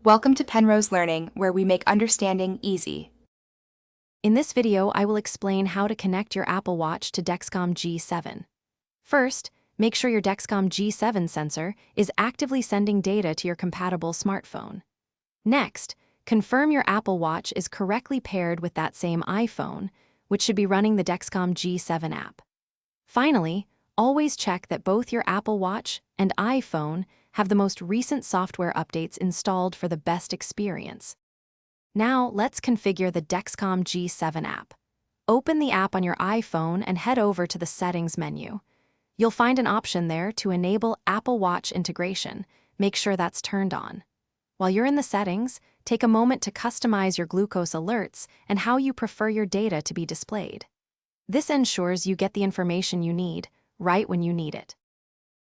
Welcome to Penrose Learning, where we make understanding easy. In this video, I will explain how to connect your Apple Watch to Dexcom G7. First, make sure your Dexcom G7 sensor is actively sending data to your compatible smartphone. Next, confirm your Apple Watch is correctly paired with that same iPhone, which should be running the Dexcom G7 app. Finally, always check that both your Apple Watch and iPhone have the most recent software updates installed for the best experience. Now, let's configure the Dexcom G7 app. Open the app on your iPhone and head over to the Settings menu. You'll find an option there to enable Apple Watch integration. Make sure that's turned on. While you're in the settings, take a moment to customize your glucose alerts and how you prefer your data to be displayed. This ensures you get the information you need right when you need it.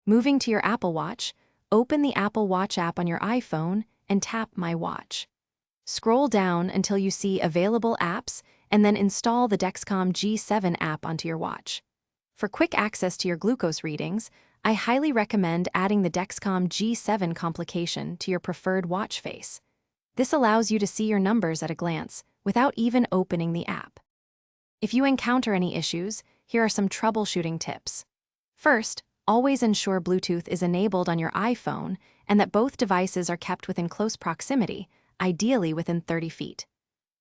Moving to your Apple Watch, open the Apple Watch app on your iPhone and tap My Watch. Scroll down until you see Available Apps and then install the Dexcom G7 app onto your watch. For quick access to your glucose readings, I highly recommend adding the Dexcom G7 complication to your preferred watch face. This allows you to see your numbers at a glance without even opening the app. If you encounter any issues, here are some troubleshooting tips. First, always ensure Bluetooth is enabled on your iPhone and that both devices are kept within close proximity, ideally within 30 feet.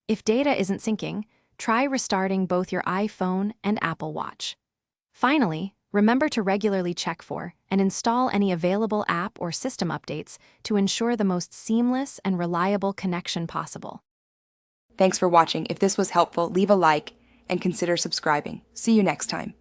If data isn't syncing, try restarting both your iPhone and Apple Watch. Finally, remember to regularly check for and install any available app or system updates to ensure the most seamless and reliable connection possible. Thanks for watching. If this was helpful, leave a like and consider subscribing. See you next time.